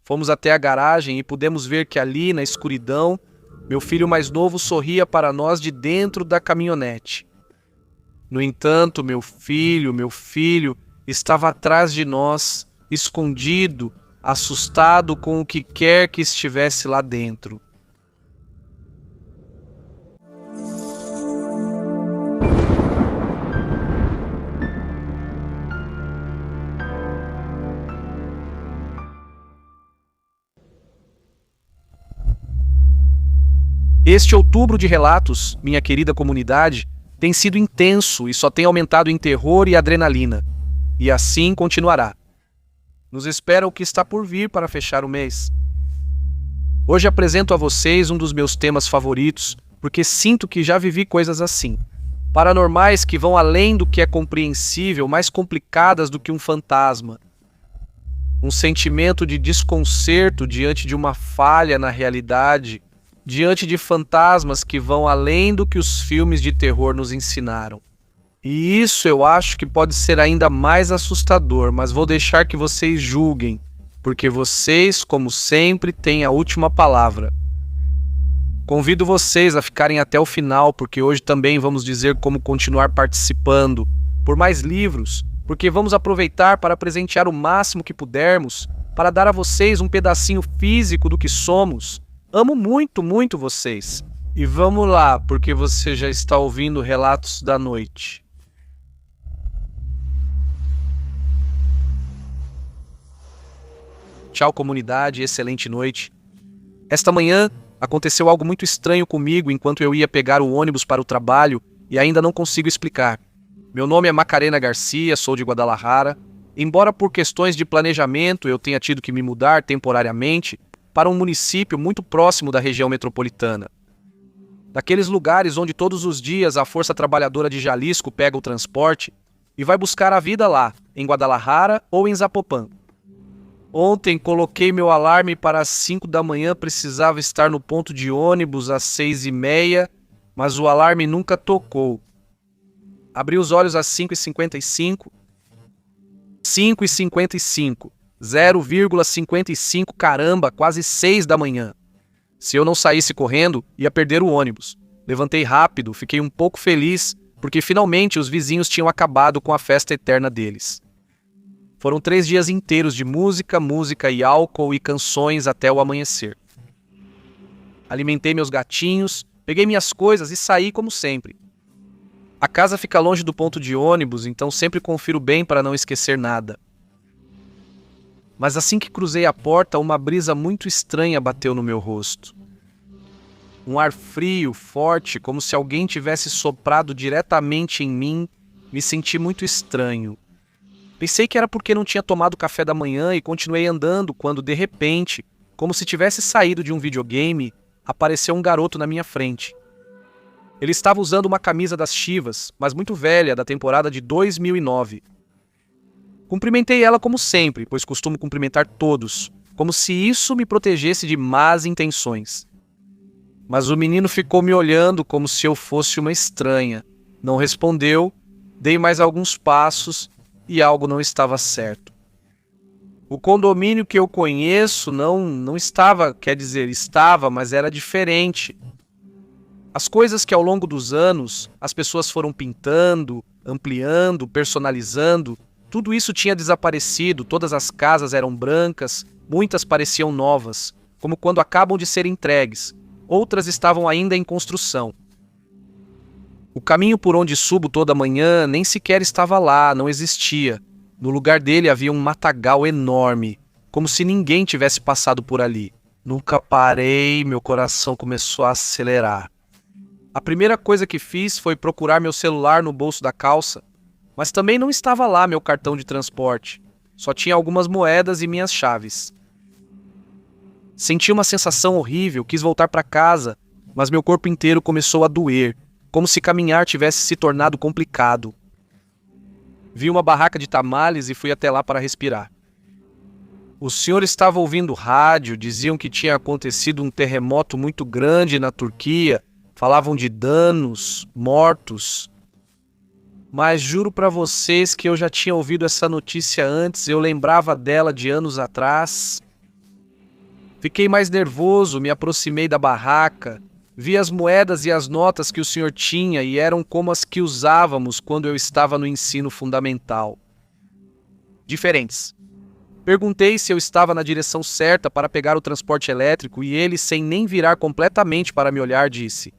Fomos até a garagem e pudemos ver que ali, na escuridão, meu filho mais novo sorria para nós de dentro da caminhonete. No entanto, meu filho, estava atrás de nós, escondido, assustado com o que quer que estivesse lá dentro. Este outubro de relatos, minha querida comunidade, tem sido intenso e só tem aumentado em terror e adrenalina. E assim continuará. Nos espera o que está por vir para fechar o mês. Hoje apresento a vocês um dos meus temas favoritos, porque sinto que já vivi coisas assim. Paranormais que vão além do que é compreensível, mais complicadas do que um fantasma. Um sentimento de desconcerto diante de uma falha na realidade, diante de fantasmas que vão além do que os filmes de terror nos ensinaram. E isso eu acho que pode ser ainda mais assustador, mas vou deixar que vocês julguem, porque vocês, como sempre, têm a última palavra. Convido vocês a ficarem até o final, porque hoje também vamos dizer como continuar participando, por mais livros, porque vamos aproveitar para presentear o máximo que pudermos, para dar a vocês um pedacinho físico do que somos. Amo muito, muito vocês. E vamos lá, porque você já está ouvindo Relatos da Noite. Tchau, comunidade, excelente noite. Esta manhã aconteceu algo muito estranho comigo enquanto eu ia pegar o ônibus para o trabalho e ainda não consigo explicar. Meu nome é Macarena Garcia, sou de Guadalajara. Embora por questões de planejamento eu tenha tido que me mudar temporariamente para um município muito próximo da região metropolitana. Daqueles lugares onde todos os dias a força trabalhadora de Jalisco pega o transporte e vai buscar a vida lá, em Guadalajara ou em Zapopan. Ontem coloquei meu alarme para as 5 da manhã, precisava estar no ponto de ônibus às 6h30, mas o alarme nunca tocou. Abri os olhos às 5h55. 5h55. 0,55, caramba, quase 6 da manhã. Se eu não saísse correndo, ia perder o ônibus. Levantei rápido, fiquei um pouco feliz, porque finalmente os vizinhos tinham acabado com a festa eterna deles. Foram 3 dias inteiros de música, música e álcool e canções até o amanhecer. Alimentei meus gatinhos, peguei minhas coisas e saí como sempre. A casa fica longe do ponto de ônibus, então sempre confiro bem para não esquecer nada. Mas assim que cruzei a porta, uma brisa muito estranha bateu no meu rosto. Um ar frio, forte, como se alguém tivesse soprado diretamente em mim, me senti muito estranho. Pensei que era porque não tinha tomado café da manhã e continuei andando quando, de repente, como se tivesse saído de um videogame, apareceu um garoto na minha frente. Ele estava usando uma camisa das Chivas, mas muito velha, da temporada de 2009. Cumprimentei ela como sempre, pois costumo cumprimentar todos, como se isso me protegesse de más intenções. Mas o menino ficou me olhando como se eu fosse uma estranha. Não respondeu, dei mais alguns passos e algo não estava certo. O condomínio que eu conheço não estava, estava, mas era diferente. As coisas que ao longo dos anos as pessoas foram pintando, ampliando, personalizando, tudo isso tinha desaparecido, todas as casas eram brancas, muitas pareciam novas, como quando acabam de ser entregues, outras estavam ainda em construção. O caminho por onde subo toda manhã nem sequer estava lá, não existia. No lugar dele havia um matagal enorme, como se ninguém tivesse passado por ali. Nunca parei, meu coração começou a acelerar. A primeira coisa que fiz foi procurar meu celular no bolso da calça, mas também não estava lá meu cartão de transporte. Só tinha algumas moedas e minhas chaves. Senti uma sensação horrível, quis voltar para casa, mas meu corpo inteiro começou a doer, como se caminhar tivesse se tornado complicado. Vi uma barraca de tamales e fui até lá para respirar. O senhor estava ouvindo rádio, diziam que tinha acontecido um terremoto muito grande na Turquia, falavam de danos, mortos. Mas juro para vocês que eu já tinha ouvido essa notícia antes, eu lembrava dela de anos atrás. Fiquei mais nervoso, me aproximei da barraca, vi as moedas e as notas que o senhor tinha e eram como as que usávamos quando eu estava no ensino fundamental. Diferentes. Perguntei se eu estava na direção certa para pegar o transporte elétrico e ele, sem nem virar completamente para me olhar, disse: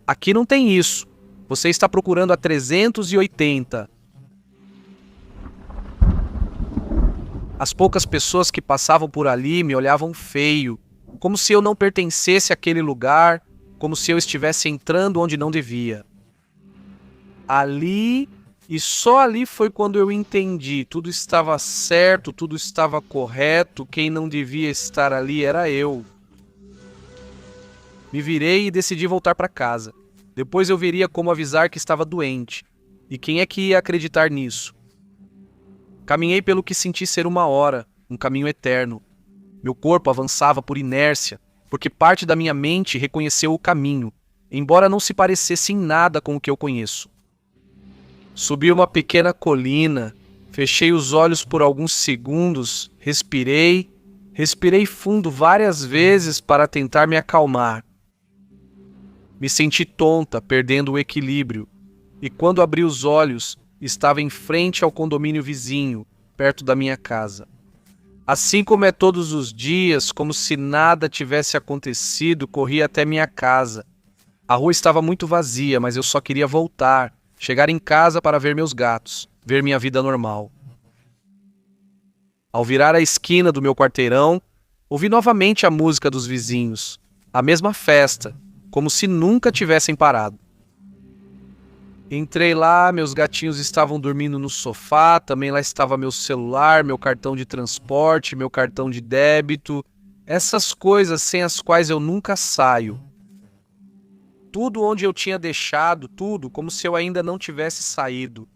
"Aqui não tem isso. Você está procurando a 380. As poucas pessoas que passavam por ali me olhavam feio, como se eu não pertencesse àquele lugar, como se eu estivesse entrando onde não devia. Ali, e só ali foi quando eu entendi. Tudo estava certo, tudo estava correto, quem não devia estar ali era eu. Me virei e decidi voltar para casa. Depois eu veria como avisar que estava doente. E quem é que ia acreditar nisso? Caminhei pelo que senti ser uma hora, um caminho eterno. Meu corpo avançava por inércia, porque parte da minha mente reconheceu o caminho, embora não se parecesse em nada com o que eu conheço. Subi uma pequena colina, fechei os olhos por alguns segundos, respirei fundo várias vezes para tentar me acalmar. Me senti tonta, perdendo o equilíbrio, e quando abri os olhos, estava em frente ao condomínio vizinho, perto da minha casa. Assim como é todos os dias, como se nada tivesse acontecido, corri até minha casa. A rua estava muito vazia, mas eu só queria voltar, chegar em casa para ver meus gatos, ver minha vida normal. Ao virar a esquina do meu quarteirão, ouvi novamente a música dos vizinhos, a mesma festa, como se nunca tivessem parado. Entrei lá, meus gatinhos estavam dormindo no sofá, também lá estava meu celular, meu cartão de transporte, meu cartão de débito, essas coisas sem as quais eu nunca saio. Tudo onde eu tinha deixado, tudo como se eu ainda não tivesse saído.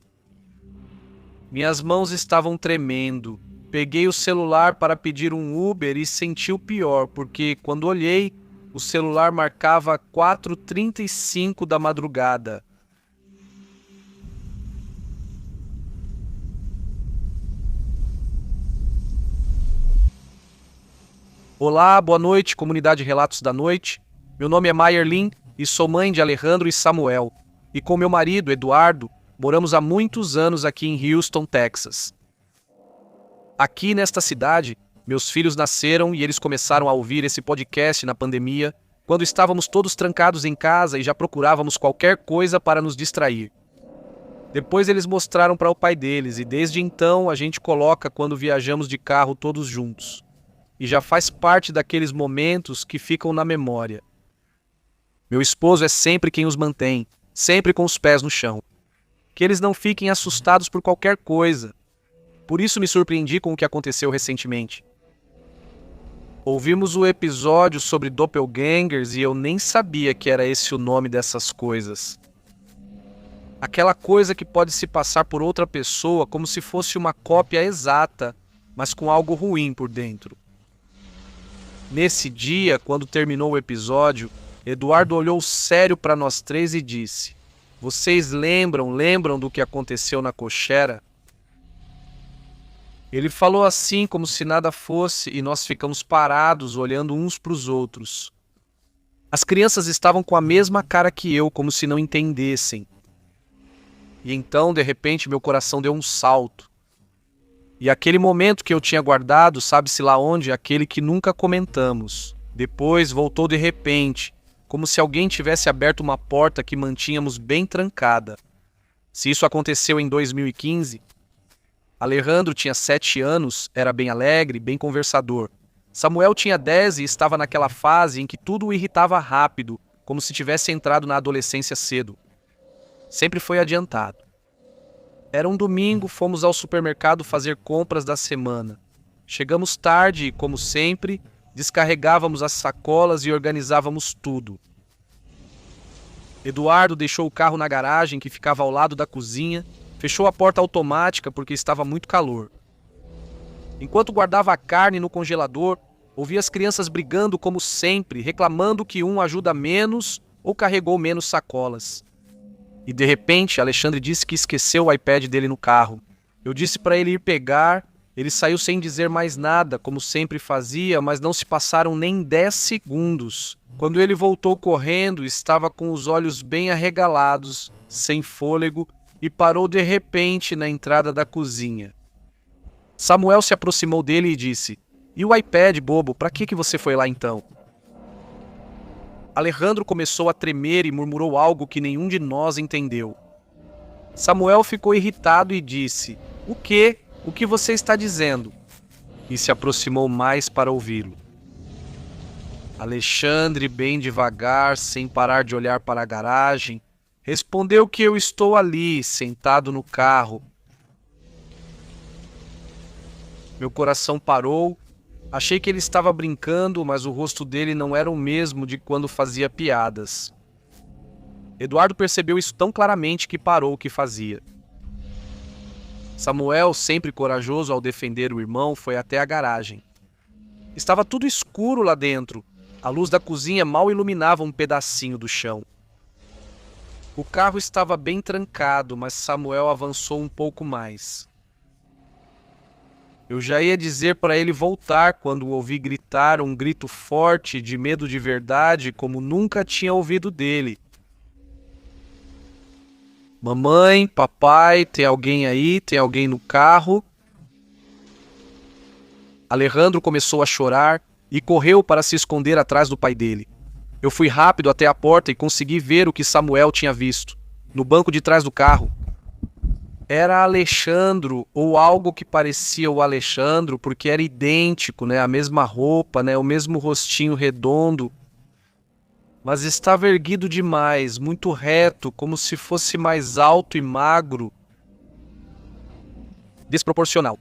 Minhas mãos estavam tremendo. Peguei o celular para pedir um Uber e senti o pior, porque quando olhei, o celular marcava 4h35 da madrugada. Olá, boa noite, comunidade Relatos da Noite. Meu nome é Mayerlin e sou mãe de Alejandro e Samuel. E com meu marido, Eduardo, moramos há muitos anos aqui em Houston, Texas. Aqui nesta cidade, meus filhos nasceram e eles começaram a ouvir esse podcast na pandemia, quando estávamos todos trancados em casa e já procurávamos qualquer coisa para nos distrair. Depois eles mostraram para o pai deles e desde então a gente coloca quando viajamos de carro todos juntos. E já faz parte daqueles momentos que ficam na memória. Meu esposo é sempre quem os mantém, sempre com os pés no chão. Que eles não fiquem assustados por qualquer coisa. Por isso me surpreendi com o que aconteceu recentemente. Ouvimos o episódio sobre doppelgangers e eu nem sabia que era esse o nome dessas coisas. Aquela coisa que pode se passar por outra pessoa como se fosse uma cópia exata, mas com algo ruim por dentro. Nesse dia, quando terminou o episódio, Eduardo olhou sério para nós três e disse: "Vocês lembram do que aconteceu na cocheira?" Ele falou assim como se nada fosse e nós ficamos parados olhando uns para os outros. As crianças estavam com a mesma cara que eu, como se não entendessem. E então, de repente, meu coração deu um salto. E aquele momento que eu tinha guardado, sabe-se lá onde, aquele que nunca comentamos. Depois voltou de repente, como se alguém tivesse aberto uma porta que mantínhamos bem trancada. Se isso aconteceu em 2015, Alejandro tinha 7 anos, era bem alegre, bem conversador. Samuel tinha 10 e estava naquela fase em que tudo o irritava rápido, como se tivesse entrado na adolescência cedo. Sempre foi adiantado. Era um domingo, fomos ao supermercado fazer compras da semana. Chegamos tarde e, como sempre, descarregávamos as sacolas e organizávamos tudo. Eduardo deixou o carro na garagem que ficava ao lado da cozinha, fechou a porta automática porque estava muito calor. Enquanto guardava a carne no congelador, ouvi as crianças brigando como sempre, reclamando que um ajuda menos ou carregou menos sacolas. E de repente, Alexandre disse que esqueceu o iPad dele no carro. Eu disse para ele ir pegar Ele saiu sem dizer mais nada, como sempre fazia, mas não se passaram nem 10 segundos. Quando ele voltou correndo, estava com os olhos bem arregalados, sem fôlego, e parou de repente na entrada da cozinha. Samuel se aproximou dele e disse: "E o iPad, bobo, para que você foi lá então?" Alejandro começou a tremer e murmurou algo que nenhum de nós entendeu. Samuel ficou irritado e disse: "O quê? O que você está dizendo?" E se aproximou mais para ouvi-lo. Alexandre, bem devagar, sem parar de olhar para a garagem, respondeu que eu estou ali, sentado no carro. Meu coração parou. Achei que ele estava brincando, mas o rosto dele não era o mesmo de quando fazia piadas. Eduardo percebeu isso tão claramente que parou o que fazia. Samuel, sempre corajoso ao defender o irmão, foi até a garagem. Estava tudo escuro lá dentro. A luz da cozinha mal iluminava um pedacinho do chão. O carro estava bem trancado, mas Samuel avançou um pouco mais. Eu já ia dizer para ele voltar quando o ouvi gritar um grito forte de medo de verdade, como nunca tinha ouvido dele. "Mamãe, papai, tem alguém aí? Tem alguém no carro?" Alejandro começou a chorar e correu para se esconder atrás do pai dele. Eu fui rápido até a porta e consegui ver o que Samuel tinha visto. No banco de trás do carro. Era Alexandro, ou algo que parecia o Alexandro, porque era idêntico, né? A mesma roupa, né? O mesmo rostinho redondo. Mas estava erguido demais, muito reto, como se fosse mais alto e magro. Desproporcional.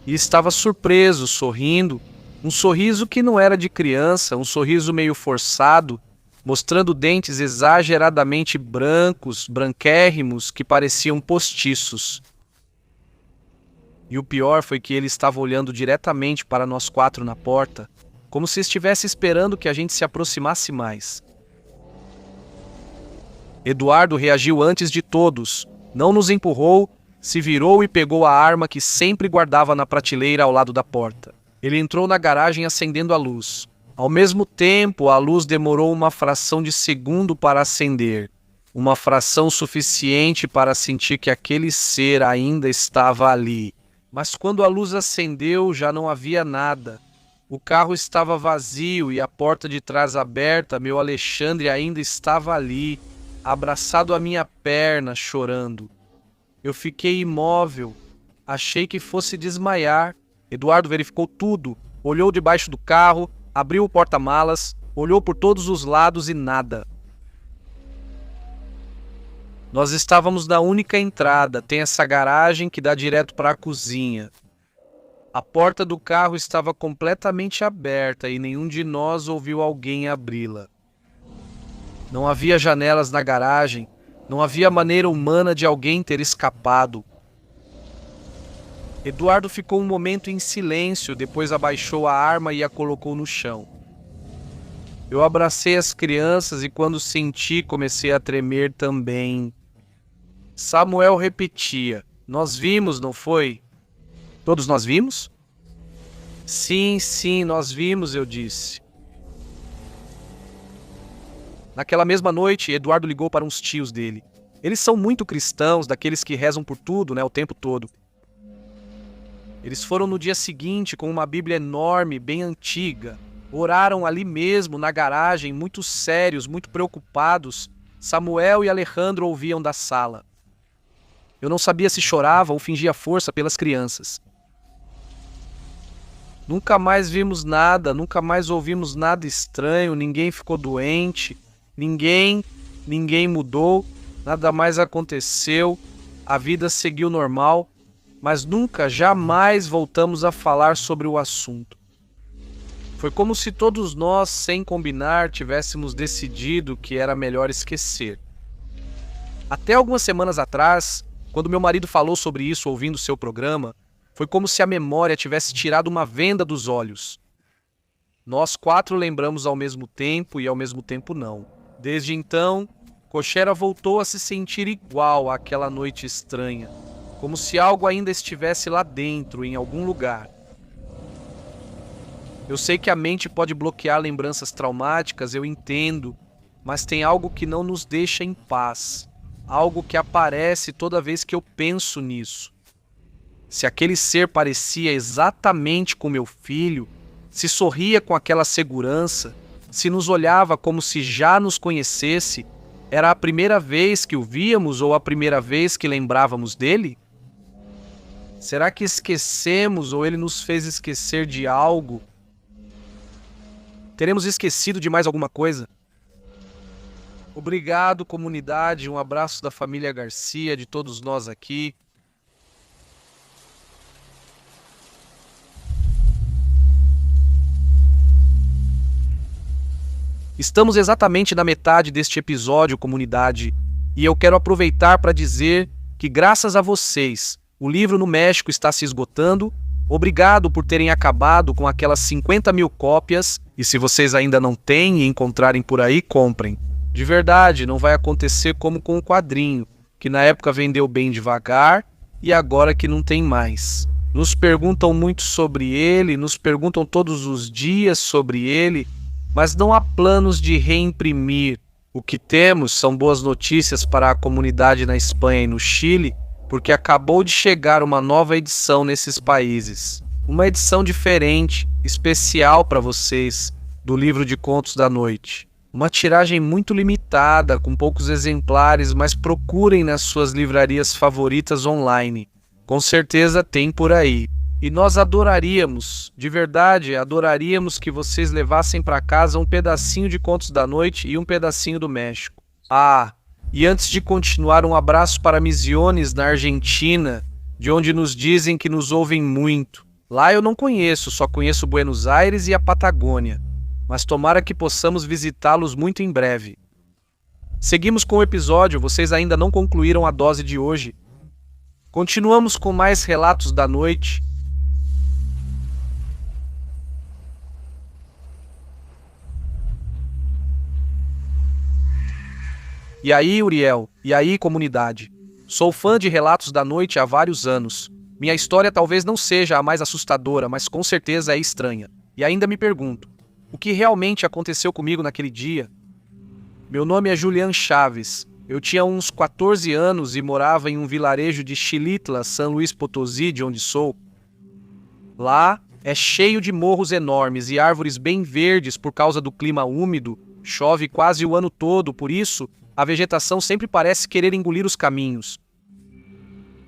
E estava surpreso, sorrindo. Um sorriso que não era de criança, um sorriso meio forçado, mostrando dentes exageradamente brancos, branquérrimos, que pareciam postiços. E o pior foi que ele estava olhando diretamente para nós quatro na porta, como se estivesse esperando que a gente se aproximasse mais. Eduardo reagiu antes de todos, não nos empurrou, se virou e pegou a arma que sempre guardava na prateleira ao lado da porta. Ele entrou na garagem acendendo a luz. Ao mesmo tempo, a luz demorou uma fração de segundo para acender. Uma fração suficiente para sentir que aquele ser ainda estava ali. Mas quando a luz acendeu, já não havia nada. O carro estava vazio e a porta de trás aberta, meu Alexandre ainda estava ali, abraçado à minha perna, chorando. Eu fiquei imóvel. Achei que fosse desmaiar. Eduardo verificou tudo, olhou debaixo do carro, abriu o porta-malas, olhou por todos os lados e nada. Nós estávamos na única entrada, tem essa garagem que dá direto para a cozinha. A porta do carro estava completamente aberta e nenhum de nós ouviu alguém abri-la. Não havia janelas na garagem, não havia maneira humana de alguém ter escapado. Eduardo ficou um momento em silêncio, depois abaixou a arma e a colocou no chão. Eu abracei as crianças e quando senti, comecei a tremer também. Samuel repetia: "Nós vimos, não foi?" "Todos nós vimos?" Sim, nós vimos", eu disse. Naquela mesma noite, Eduardo ligou para uns tios dele. Eles são muito cristãos, daqueles que rezam por tudo, né, o tempo todo. Eles foram no dia seguinte com uma Bíblia enorme, bem antiga. Oraram ali mesmo, na garagem, muito sérios, muito preocupados. Samuel e Alejandro ouviam da sala. Eu não sabia se chorava ou fingia força pelas crianças. Nunca mais vimos nada, nunca mais ouvimos nada estranho, ninguém ficou doente, ninguém mudou, nada mais aconteceu, a vida seguiu normal. Mas nunca, jamais voltamos a falar sobre o assunto. Foi como se todos nós, sem combinar, tivéssemos decidido que era melhor esquecer. Até algumas semanas atrás, quando meu marido falou sobre isso ouvindo seu programa, foi como se a memória tivesse tirado uma venda dos olhos. Nós quatro lembramos ao mesmo tempo e ao mesmo tempo não. Desde então, Cochera voltou a se sentir igual àquela noite estranha. como se algo ainda estivesse lá dentro, em algum lugar. Eu sei que a mente pode bloquear lembranças traumáticas, eu entendo, mas tem algo que não nos deixa em paz, algo que aparece toda vez que eu penso nisso. Se aquele ser parecia exatamente com meu filho, se sorria com aquela segurança, se nos olhava como se já nos conhecesse, era a primeira vez que o víamos ou a primeira vez que lembrávamos dele? Será que esquecemos ou ele nos fez esquecer de algo? Teremos esquecido de mais alguma coisa? Obrigado, comunidade. Um abraço da família Garcia, de todos nós aqui. Estamos exatamente na metade deste episódio, comunidade, e eu quero aproveitar para dizer que, graças a vocês, o livro no México está se esgotando. Obrigado por terem acabado com aquelas 50 mil cópias, e se vocês ainda não têm e encontrarem por aí, comprem. De verdade, não vai acontecer como com o quadrinho, que na época vendeu bem devagar e agora que não tem mais. Nos perguntam muito sobre ele, nos perguntam todos os dias sobre ele, mas não há planos de reimprimir. O que temos são boas notícias para a comunidade na Espanha e no Chile, porque acabou de chegar uma nova edição nesses países. Uma edição diferente, especial para vocês, do livro de contos da noite. Uma tiragem muito limitada, com poucos exemplares, mas procurem nas suas livrarias favoritas online. Com certeza tem por aí. E nós adoraríamos, de verdade, adoraríamos que vocês levassem para casa um pedacinho de Contos da Noite e um pedacinho do México. Ah, e antes de continuar, um abraço para Misiones, na Argentina, de onde nos dizem que nos ouvem muito. Lá eu não conheço, só conheço Buenos Aires e a Patagônia, mas tomara que possamos visitá-los muito em breve. Seguimos com o episódio, vocês ainda não concluíram a dose de hoje. Continuamos com mais relatos da noite. E aí, Uriel? E aí, comunidade? Sou fã de Relatos da Noite há vários anos. Minha história talvez não seja a mais assustadora, mas com certeza é estranha. E ainda me pergunto, o que realmente aconteceu comigo naquele dia? Meu nome é Julián Chaves. Eu tinha uns 14 anos e morava em um vilarejo de Xilitla, São Luís Potosí, de onde sou. Lá é cheio de morros enormes e árvores bem verdes por causa do clima úmido. Chove quase o ano todo, por isso a vegetação sempre parece querer engolir os caminhos.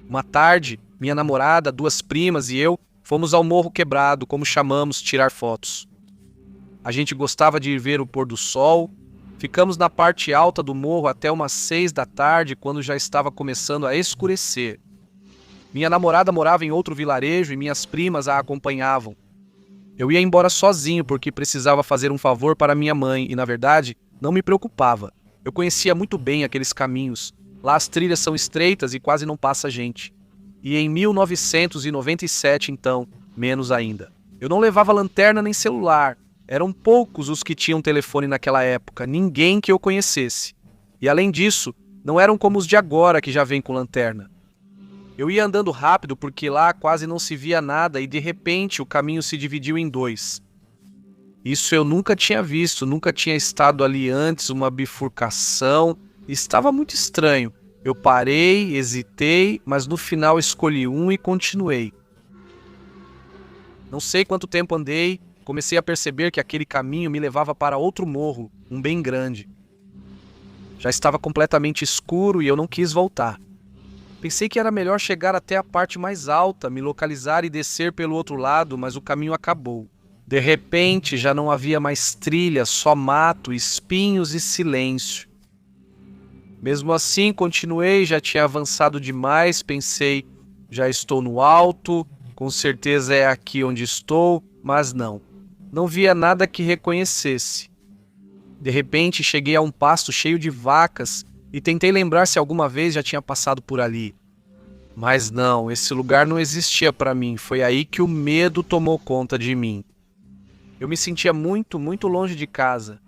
Uma tarde, minha namorada, duas primas e eu fomos ao Morro Quebrado, como chamamos, tirar fotos. A gente gostava de ir ver o pôr do sol. Ficamos na parte alta do morro até umas 6 da tarde, quando já estava começando a escurecer. Minha namorada morava em outro vilarejo e minhas primas a acompanhavam. Eu ia embora sozinho porque precisava fazer um favor para minha mãe e, na verdade, não me preocupava. Eu conhecia muito bem aqueles caminhos. Lá as trilhas são estreitas e quase não passa gente. E em 1997, então, menos ainda. Eu não levava lanterna nem celular. Eram poucos os que tinham telefone naquela época, ninguém que eu conhecesse. E além disso, não eram como os de agora que já vêm com lanterna. Eu ia andando rápido porque lá quase não se via nada e de repente o caminho se dividiu em dois. Isso eu nunca tinha visto, nunca tinha estado ali antes, uma bifurcação. Estava muito estranho. Eu parei, hesitei, mas no final escolhi um e continuei. Não sei quanto tempo andei, comecei a perceber que aquele caminho me levava para outro morro, um bem grande. Já estava completamente escuro e eu não quis voltar. Pensei que era melhor chegar até a parte mais alta, me localizar e descer pelo outro lado, mas o caminho acabou. De repente, já não havia mais trilha, só mato, espinhos e silêncio. Mesmo assim, continuei, já tinha avançado demais, pensei, já estou no alto, com certeza é aqui onde estou, mas não. Não via nada que reconhecesse. De repente, cheguei a um pasto cheio de vacas e tentei lembrar se alguma vez já tinha passado por ali. Mas não, esse lugar não existia para mim, foi aí que o medo tomou conta de mim. Eu me sentia muito, muito longe de casa.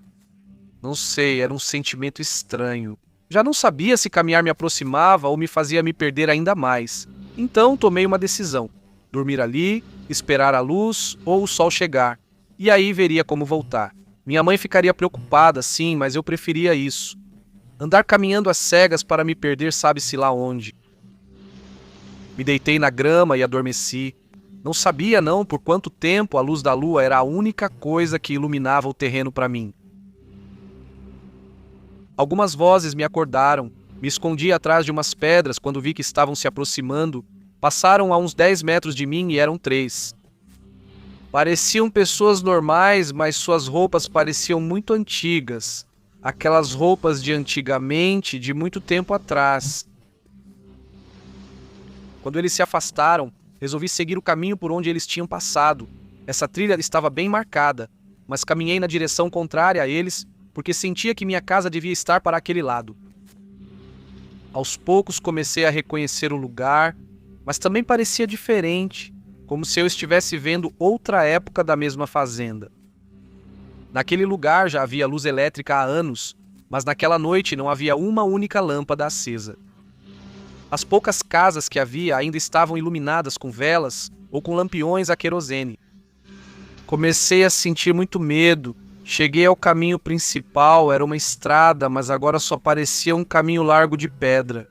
Não sei, era um sentimento estranho. Já não sabia se caminhar me aproximava ou me fazia me perder ainda mais. Então tomei uma decisão: dormir ali, esperar a luz ou o sol chegar, e aí veria como voltar. Minha mãe ficaria preocupada, sim, mas eu preferia isso. Andar caminhando às cegas para me perder sabe-se lá onde. Me deitei na grama e adormeci. Não sabia não por quanto tempo a luz da lua era a única coisa que iluminava o terreno para mim. Algumas vozes me acordaram. Me escondi atrás de umas pedras quando vi que estavam se aproximando. Passaram a uns 10 metros de mim e eram 3. Pareciam pessoas normais, mas suas roupas pareciam muito antigas. Aquelas roupas de antigamente, de muito tempo atrás. Quando eles se afastaram, resolvi seguir o caminho por onde eles tinham passado. Essa trilha estava bem marcada, mas caminhei na direção contrária a eles, porque sentia que minha casa devia estar para aquele lado. Aos poucos comecei a reconhecer o lugar, mas também parecia diferente, como se eu estivesse vendo outra época da mesma fazenda. Naquele lugar já havia luz elétrica há anos, mas naquela noite não havia uma única lâmpada acesa. As poucas casas que havia ainda estavam iluminadas com velas ou com lampiões a querosene. Comecei a sentir muito medo. Cheguei ao caminho principal, era uma estrada, mas agora só parecia um caminho largo de pedra.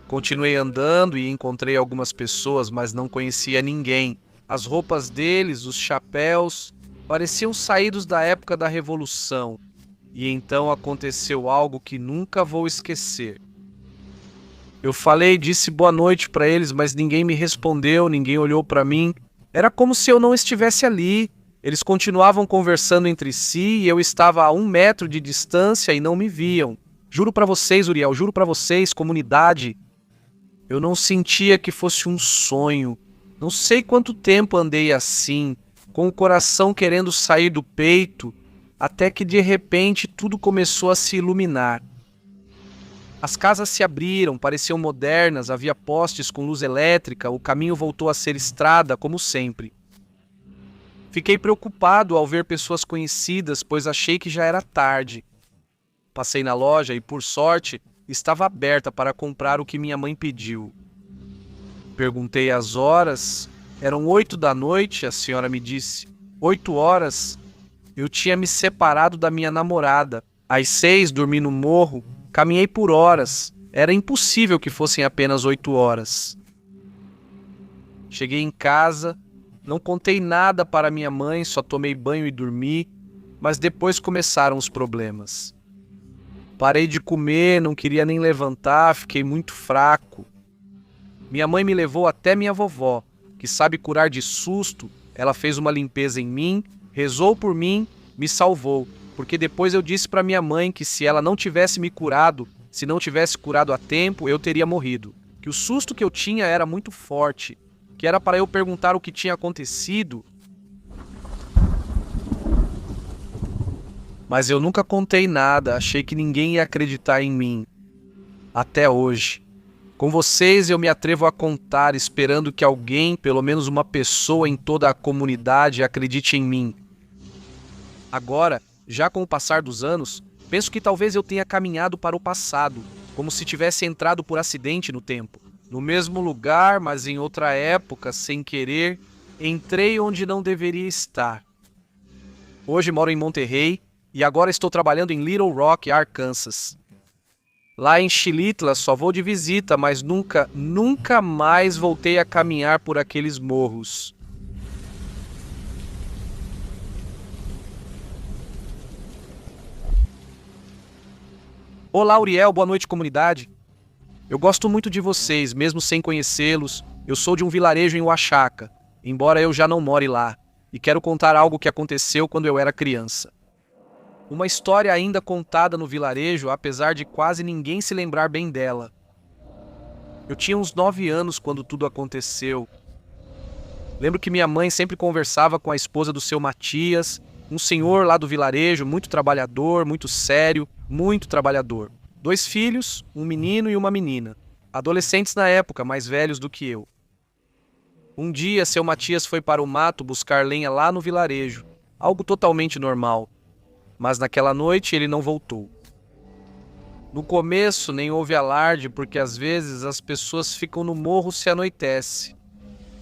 Continuei andando e encontrei algumas pessoas, mas não conhecia ninguém. As roupas deles, os chapéus, pareciam saídos da época da Revolução. E então aconteceu algo que nunca vou esquecer. Eu falei, disse boa noite para eles, mas ninguém me respondeu, ninguém olhou para mim. Era como se eu não estivesse ali. Eles continuavam conversando entre si e eu estava a 1 metro de distância e não me viam. Juro para vocês, Uriel, juro para vocês, comunidade. Eu não sentia que fosse um sonho. Não sei quanto tempo andei assim, com o coração querendo sair do peito, até que de repente tudo começou a se iluminar. As casas se abriram, pareciam modernas, havia postes com luz elétrica, o caminho voltou a ser estrada, como sempre. Fiquei preocupado ao ver pessoas conhecidas, pois achei que já era tarde. Passei na loja e, por sorte, estava aberta para comprar o que minha mãe pediu. Perguntei as horas. Eram 8 da noite, a senhora me disse. 8 horas. Eu tinha me separado da minha namorada. Às 6 dormi no morro. Caminhei por horas. Era impossível que fossem apenas 8 horas. Cheguei em casa. Não contei nada para minha mãe, só tomei banho e dormi. Mas depois começaram os problemas. Parei de comer, não queria nem levantar, fiquei muito fraco. Minha mãe me levou até minha vovó, que sabe curar de susto. Ela fez uma limpeza em mim, rezou por mim, me salvou. Porque depois eu disse para minha mãe que se ela não tivesse me curado, se não tivesse curado a tempo, eu teria morrido. Que o susto que eu tinha era muito forte, que era para eu perguntar o que tinha acontecido. Mas eu nunca contei nada, achei que ninguém ia acreditar em mim. Até hoje. Com vocês eu me atrevo a contar, esperando que alguém, pelo menos uma pessoa em toda a comunidade, acredite em mim. Agora, já com o passar dos anos, penso que talvez eu tenha caminhado para o passado, como se tivesse entrado por acidente no tempo. No mesmo lugar, mas em outra época, sem querer, entrei onde não deveria estar. Hoje moro em Monterrey e agora estou trabalhando em Little Rock, Arkansas. Lá em Xilitla só vou de visita, mas nunca mais voltei a caminhar por aqueles morros. Olá, Uriel, boa noite, comunidade. Eu gosto muito de vocês, mesmo sem conhecê-los. Eu sou de um vilarejo em Oaxaca, embora eu já não more lá, e quero contar algo que aconteceu quando eu era criança. Uma história ainda contada no vilarejo, apesar de quase ninguém se lembrar bem dela. Eu tinha uns 9 anos quando tudo aconteceu. Lembro que minha mãe sempre conversava com a esposa do seu Matias, um senhor lá do vilarejo, muito trabalhador, muito sério, muito trabalhador. 2 filhos, um menino e uma menina. Adolescentes na época, mais velhos do que eu. Um dia, seu Matias foi para o mato buscar lenha lá no vilarejo, algo totalmente normal. Mas naquela noite ele não voltou. No começo nem houve alarde, porque às vezes as pessoas ficam no morro se anoitece.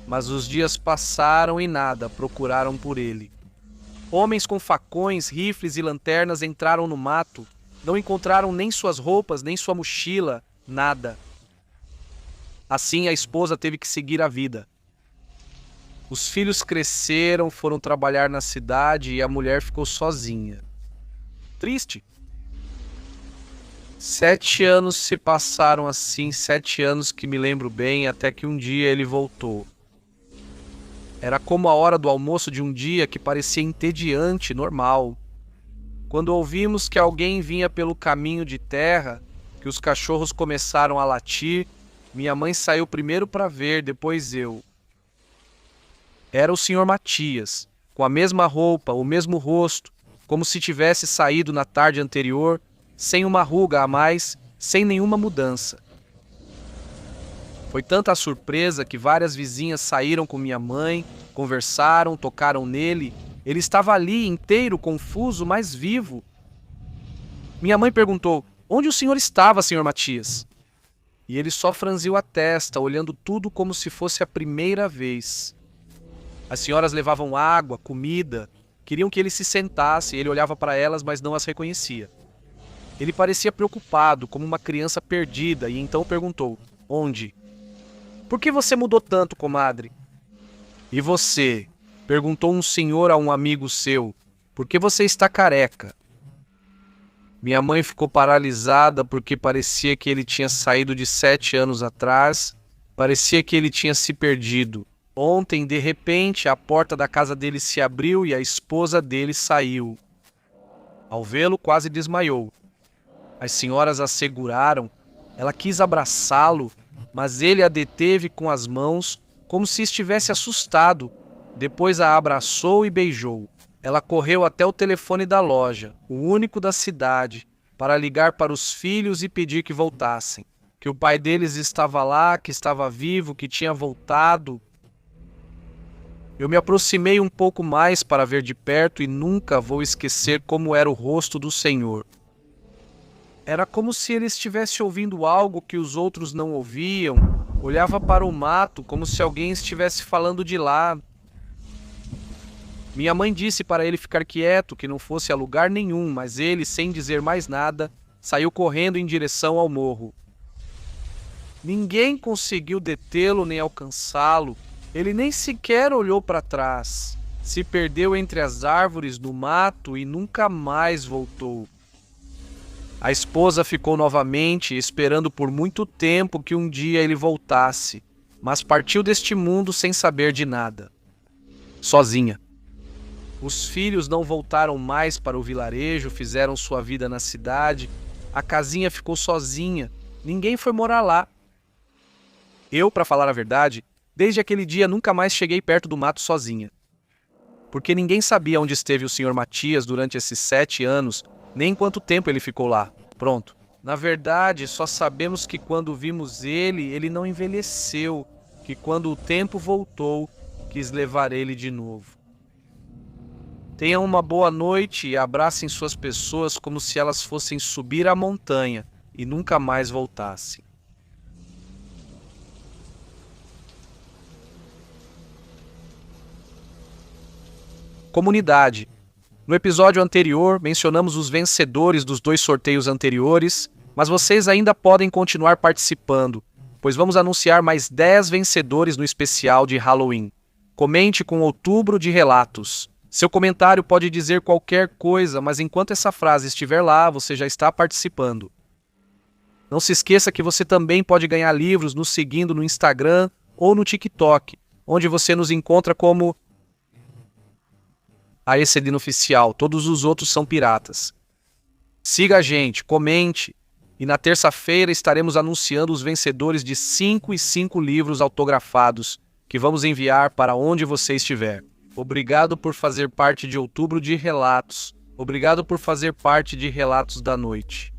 Mas os dias passaram e nada procuraram por ele. Homens com facões, rifles e lanternas entraram no mato. Não encontraram nem suas roupas, nem sua mochila, nada. Assim a esposa teve que seguir a vida. Os filhos cresceram, foram trabalhar na cidade e a mulher ficou sozinha. Triste. 7 anos se passaram assim, 7 anos que me lembro bem, até que um dia ele voltou. Era como a hora do almoço de um dia que parecia entediante, normal. Quando ouvimos que alguém vinha pelo caminho de terra, que os cachorros começaram a latir, minha mãe saiu primeiro para ver, depois eu. Era o Sr. Matias, com a mesma roupa, o mesmo rosto, como se tivesse saído na tarde anterior, sem uma ruga a mais, sem nenhuma mudança. Foi tanta a surpresa que várias vizinhas saíram com minha mãe, conversaram, tocaram nele. Ele estava ali, inteiro, confuso, mas vivo. Minha mãe perguntou: "Onde o senhor estava, Sr. Matias?" E ele só franziu a testa, olhando tudo como se fosse a primeira vez. As senhoras levavam água, comida, queriam que ele se sentasse, ele olhava para elas, mas não as reconhecia. Ele parecia preocupado, como uma criança perdida, e então perguntou: "Onde?" "Por que você mudou tanto, comadre?" "E você?" perguntou um senhor a um amigo seu. "Por que você está careca?" Minha mãe ficou paralisada porque parecia que ele tinha saído de 7 anos atrás, parecia que ele tinha se perdido. Ontem, de repente, a porta da casa dele se abriu e a esposa dele saiu. Ao vê-lo, quase desmaiou. As senhoras a seguraram, ela quis abraçá-lo, mas ele a deteve com as mãos, como se estivesse assustado. Depois a abraçou e beijou. Ela correu até o telefone da loja, o único da cidade, para ligar para os filhos e pedir que voltassem. Que o pai deles estava lá, que estava vivo, que tinha voltado. Eu me aproximei um pouco mais para ver de perto e nunca vou esquecer como era o rosto do Senhor. Era como se ele estivesse ouvindo algo que os outros não ouviam. Olhava para o mato como se alguém estivesse falando de lá. Minha mãe disse para ele ficar quieto, que não fosse a lugar nenhum, mas ele, sem dizer mais nada, saiu correndo em direção ao morro. Ninguém conseguiu detê-lo nem alcançá-lo. Ele nem sequer olhou para trás. Se perdeu entre as árvores do mato e nunca mais voltou. A esposa ficou novamente esperando por muito tempo que um dia ele voltasse, mas partiu deste mundo sem saber de nada. Sozinha. Os filhos não voltaram mais para o vilarejo, fizeram sua vida na cidade. A casinha ficou sozinha. Ninguém foi morar lá. Eu, para falar a verdade, desde aquele dia nunca mais cheguei perto do mato sozinha. Porque ninguém sabia onde esteve o Sr. Matias durante esses 7 anos, nem quanto tempo ele ficou lá. Pronto. Na verdade, só sabemos que quando vimos ele, ele não envelheceu, que quando o tempo voltou, quis levar ele de novo. Tenham uma boa noite e abracem suas pessoas como se elas fossem subir a montanha e nunca mais voltassem. Comunidade. No episódio anterior, mencionamos os vencedores dos 2 sorteios anteriores, mas vocês ainda podem continuar participando, pois vamos anunciar mais 10 vencedores no especial de Halloween. Comente com Outubro de Relatos. Seu comentário pode dizer qualquer coisa, mas enquanto essa frase estiver lá, você já está participando. Não se esqueça que você também pode ganhar livros nos seguindo no Instagram ou no TikTok, onde você nos encontra como a Excedino Oficial. Todos os outros são piratas. Siga a gente, comente, e na terça-feira estaremos anunciando os vencedores de 5 e 5 livros autografados que vamos enviar para onde você estiver. Obrigado por fazer parte de Outubro de Relatos. Obrigado por fazer parte de Relatos da Noite.